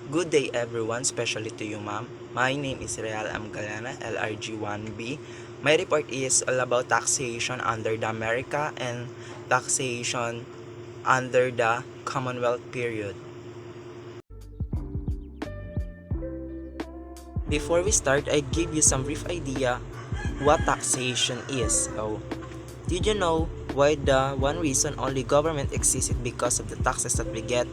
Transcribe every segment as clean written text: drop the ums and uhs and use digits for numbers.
Good day everyone, especially to you ma'am. My name is Real M. Galena, LRG1B. My report is all about taxation under the America and taxation under the Commonwealth period. Before we start, I give you some brief idea what taxation is. So, did you know why the one reason only government exists is because of the taxes that we get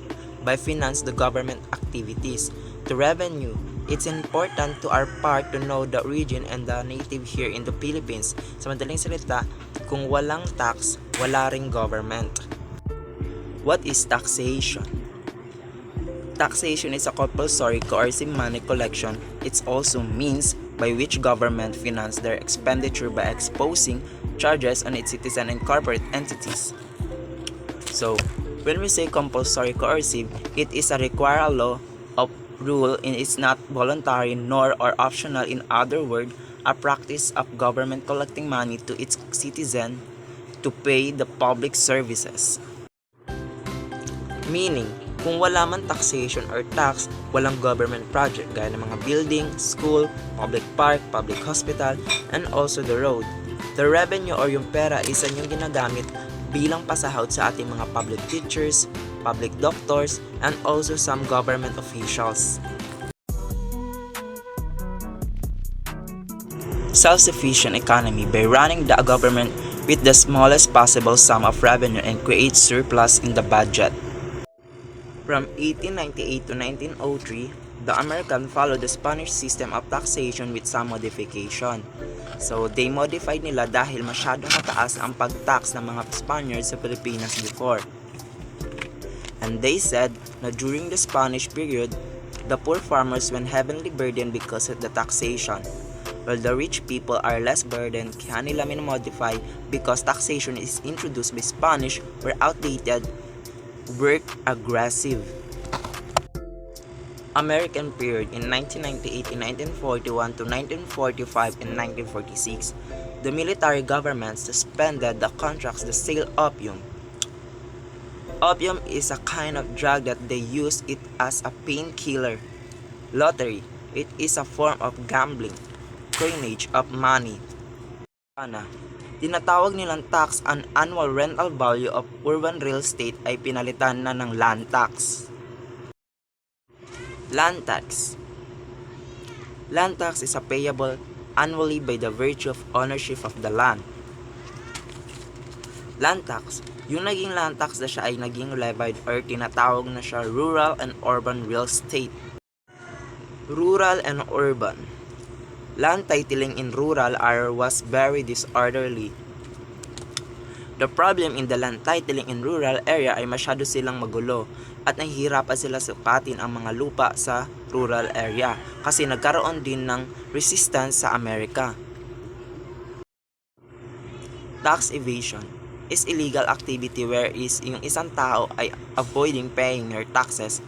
by finance the government activities to revenue? It's important to our part to know the origin and the native here in the Philippines. Sa madaling salita, kung walang tax, wala ring government. What is taxation? Taxation is a compulsory coercive money collection. It also means by which government finance their expenditure by exposing charges on its citizen and corporate entities. So, when we say compulsory coercive, it is a required law of rule and it's not voluntary nor or optional. In other words, a practice of government collecting money to its citizen to pay the public services. Meaning, kung wala man taxation or tax, walang government project gaya ng mga building, school, public park, public hospital, and also the road. The revenue or yung pera isa yung ginagamit bilang pasahod sa ating mga public teachers, public doctors, and also some government officials. Self-sufficient economy by running the government with the smallest possible sum of revenue and create surplus in the budget. From 1898 to 1903, the American followed the Spanish system of taxation with some modification. So, they modified nila dahil masyadong mataas ang pag-tax ng mga Spaniards sa Pilipinas before. And they said na during the Spanish period, the poor farmers were heavily burdened because of the taxation, while the rich people are less burdened kaya nila minamodify because taxation is introduced by Spanish were outdated, work aggressive. American period in 1998 to 1941 to 1945 and 1946, the military government suspended the contracts to sell opium. Opium is a kind of drug that they use it as a painkiller. Lottery, it is a form of gambling, coinage of money. Tinatawag nilang tax ang annual rental value of urban real estate ay pinalitan na ng land tax. Land tax. Land tax is a payable annually by the virtue of ownership of the land. Land tax. Yung naging land tax na siya ay naging levied or tinatawag na siya rural and urban real estate. Rural and urban. Land titling in rural area was very disorderly. The problem in the land titling in rural area ay masyado silang magulo at nahihirapan sila supatin ang mga lupa sa rural area kasi nagkaroon din ng resistance sa Amerika. Tax evasion is illegal activity where is yung isang tao ay avoiding paying your taxes.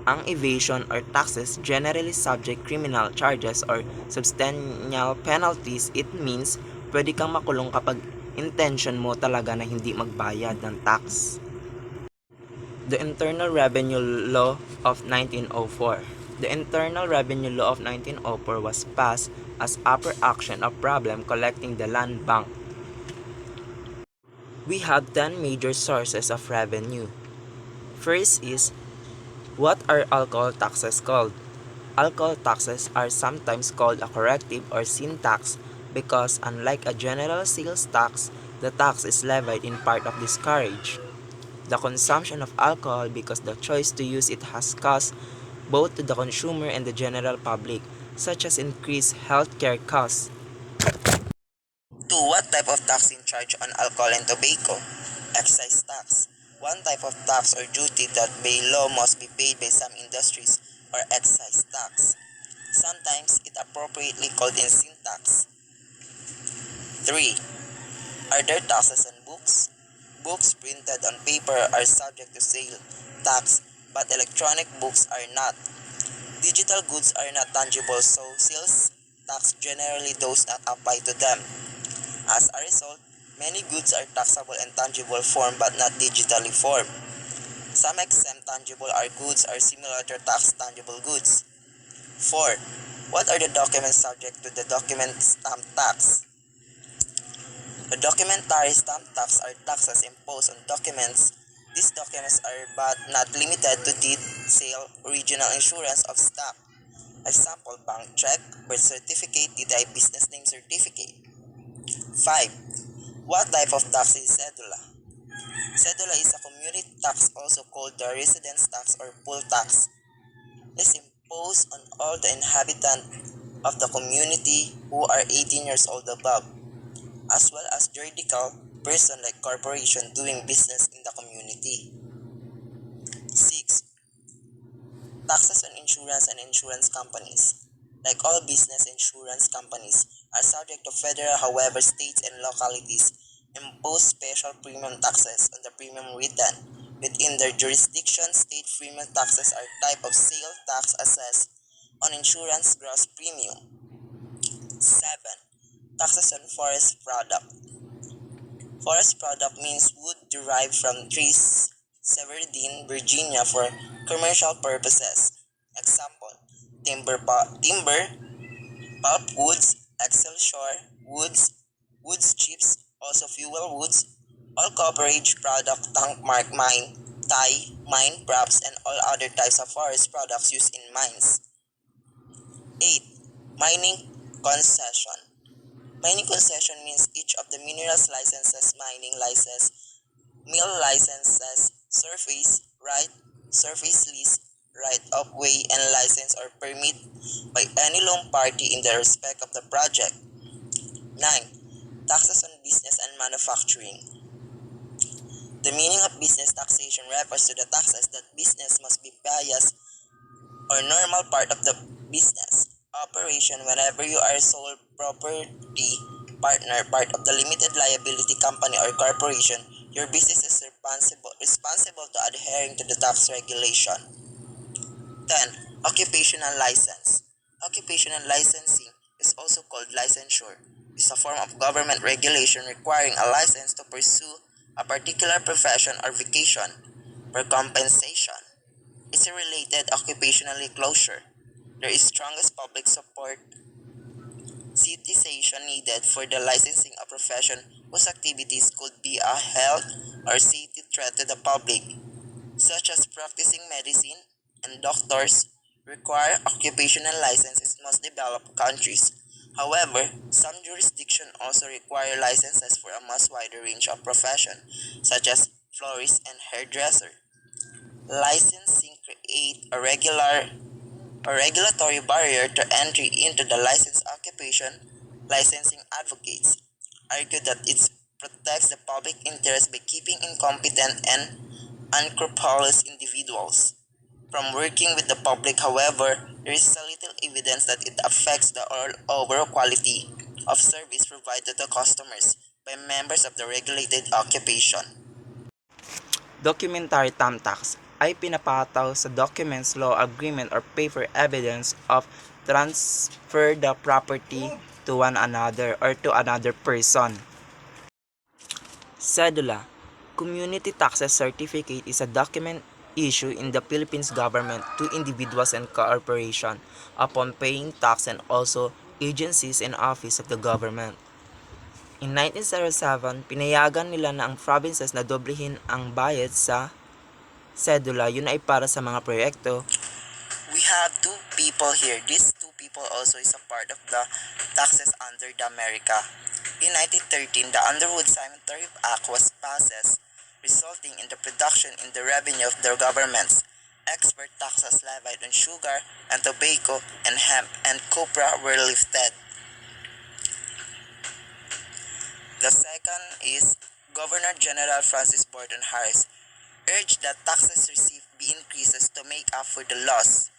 Ang evasion or taxes generally subject criminal charges or substantial penalties. It means pwede kang makulong kapag intention mo talaga na hindi magbayad ng tax. The Internal Revenue Law of 1904. The Internal Revenue Law of 1904 was passed as upper action of problem collecting the land bank. We have 10 major sources of revenue. First is, what are alcohol taxes called? Alcohol taxes are sometimes called a corrective or sin tax because unlike a general sales tax, the tax is levied in part of discourage the consumption of alcohol because the choice to use it has cost both to the consumer and the general public, such as increased healthcare costs. 2. What type of tax in charge on alcohol and tobacco? Excise tax. One type of tax or duty that by law must be paid by some industries or excise tax. Sometimes it appropriately called in sin tax. 3. Are there taxes on books? Books printed on paper are subject to sale tax, but electronic books are not. Digital goods are not tangible, so sales tax generally does not apply to them. As a result, many goods are taxable in tangible form but not digitally form. Some exempt tangible are goods are similar to tax tangible goods. 4. What are the documents subject to the document stamp tax? The documentary stamp tax are taxes imposed on documents. These documents are but not limited to deed, sale, original insurance of stock. Example, bank check, birth certificate, DTI business name certificate. 5. What type of tax is cedula? Cedula is a community tax also called the residence tax or poll tax. It is imposed on all the inhabitants of the community who are 18 years old above, as well as juridical person like corporation doing business in the community. 6. Taxes on insurance and insurance companies. Like all business insurance companies are subject to federal, however, states and localities impose special premium taxes on the premium written. Within their jurisdiction, state premium taxes are type of sale tax assessed on insurance gross premium. 7. Taxes on forest product. Forest product means wood derived from trees, Severdeen, Virginia for commercial purposes. Example, timber, pulpwoods, excelsior woods, woods chips, also fuel woods, all cooperage product, tank mark mine, tie, mine props, and all other types of forest products used in mines. 8. Mining concession. Mining concession means each of the minerals licenses, mining license, mill licenses, surface lease, right of way, and license or permit by any loan party in the respect of the project. 9. Taxes on business and manufacturing. The meaning of business taxation refers to the taxes that business must be biased or normal part of the business operation whenever you are sole property partner, part of the limited liability company or corporation. Your business is responsible to adhering to the tax regulation. 10. Occupational license. Occupational licensing is also called licensure. It's a form of government regulation requiring a license to pursue a particular profession or vocation for compensation. It's a related occupational closure. There is strongest public support citizenship needed for the licensing of profession whose activities could be a health or safety threat to the public, such as practicing medicine, and doctors require occupational licenses in most developed countries. However, some jurisdictions also require licenses for a much wider range of professions, such as florist and hairdresser. Licensing creates a regulatory barrier to entry into the licensed occupation. Licensing advocates argue that it protects the public interest by keeping incompetent and unscrupulous individuals from working with the public. However, there is a little evidence that it affects the overall quality of service provided to customers by members of the regulated occupation. Documentary thumb tax ay pinapataw sa documents, law, agreement, or paper evidence of transfer the property to one another or to another person. Cedula. Community Taxes Certificate is a document issued in the Philippines government to individuals and corporations upon paying tax and also agencies and office of the government. In 1907, pinayagan nila na ang provinces na doblehin ang bayad sa cedula. Yun ay para sa mga proyekto. We have two people here. These two people also is a part of the taxes under the America. In 1913, the Underwood-Simon Tariff Act was passed, resulting in the reduction in the revenue of their governments. Export taxes levied on sugar and tobacco and hemp and copra were lifted. The second is Governor General Francis Gordon Harris urged that taxes received be increases to make up for the loss.